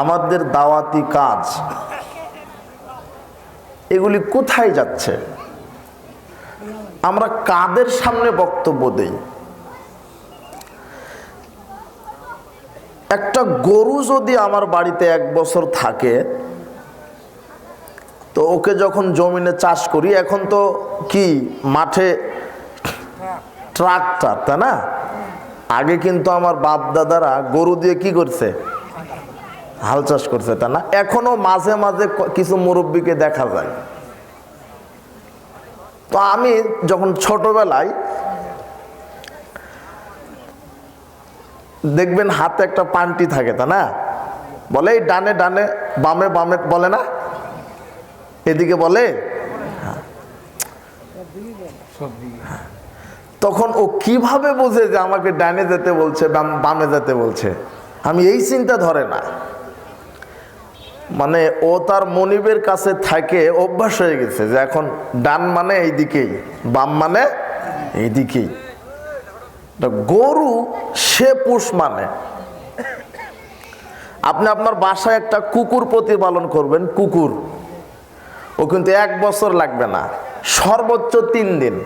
আমাদের দাওয়াতি কাজ এগুলি কোথায় যাচ্ছে? আমরা কাদের সামনে বক্তব্য দেই? একটা গরু যদি আমার বাড়িতে 1 বছর থাকে, তো ওকে যখন জমিনে চাষ করি, এখন তো কি মাঠে ট্রাক্টর, তাই না? আগে কিন্তু আমার বাপ দাদারা গরু দিয়ে কি করছে? হাল চাষ করছে, তাই না? এখনো মাঝে মাঝে কিছু মুরব্বীকে দেখা যায়। তো আমি যখন ছোটবেলায় দেখবেন হাতে একটা পান্টি থাকে, তা না? বলে এই ডানে ডানে বামে বামে, বলে না? এদিকে বলে। তখন ও কিভাবে বোঝে যে আমাকে ডানে যেতে বলছে, বামে যেতে বলছে? আমি এই চিন্তা ধরে না, মানে ও তার মনিবের কাছে থাকে, অভ্যাস হয়ে গেছে যে এখন ডান মানে এইদিকেই, বাম মানে এইদিকেই। গরু সে পুষ মানে। আপনি আপনার বাসায় একটা কুকুর প্রতিপালন করবেন, কুকুর, ও কিন্তু 1 বছর লাগবে না, সর্বোচ্চ 3 দিন।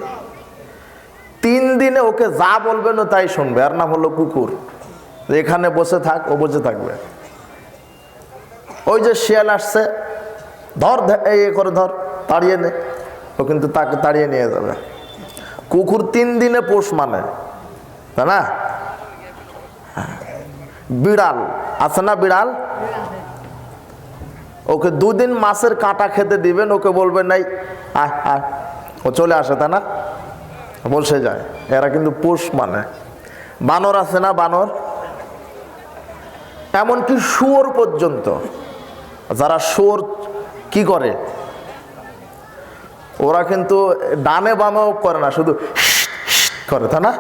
3 দিনে ওকে যা বলবেন ও তাই শুনবে। আর নাম হলো কুকুর। এখানে বসে থাক, ও বসে থাকবে। ওই যে শিয়াল আসছে, ধর এই করে ধর, তাড়িয়ে নে, ও কিন্তু তাকে তাড়িয়ে নিয়ে যাবে। কুকুর 3 দিনে পোষ মানে, তাই না? বিড়াল আছে না, বিড়াল, ওকে 2 দিন মাছের কাঁটা খেতে দিবেন, ওকে বলবেন নাই আয় আয়, ও চলে আসে, তাই না? বসে যায়। এরা কিন্তু পোষ মানে। বানর আছে না, বানর, এমনকি শুয়োর পর্যন্ত, যারা শুয়োর কি করে, ওরা কিন্তু ডানে বামেও করে না, শুধু করে, তাই না?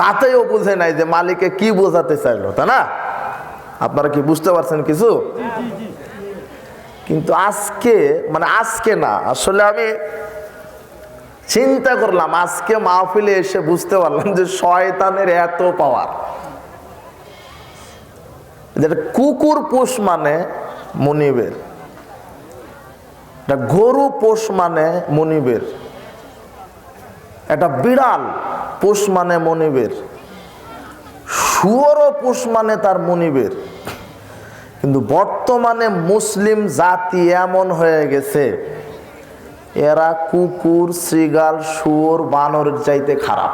তাতেও বুঝে নাই যে মালিকে কি বোঝাতে চাইলো, তাই না? আপনারা কি বুঝতে পারছেন কিছু? কিন্তু আজকে, মানে আজকে না, আসলে আমি চিন্তা করলাম, আজকে মাহফিলে এসে বুঝতে পারলাম যে শয়তানের এত পাওয়ার। যেটা কুকুর পোষ মানে মনিবের, গরু পোষ মানে মনিবের, একটা বিড়াল পোষ মানে মনিবের, শুয়োরও পোষ মানে তার মনিবের। কিন্তু বর্তমানে মুসলিম জাতি এমন হয়ে গেছে, এরা কুকুর, শ্রীগাল, শুয়োর, বানরের চাইতে খারাপ।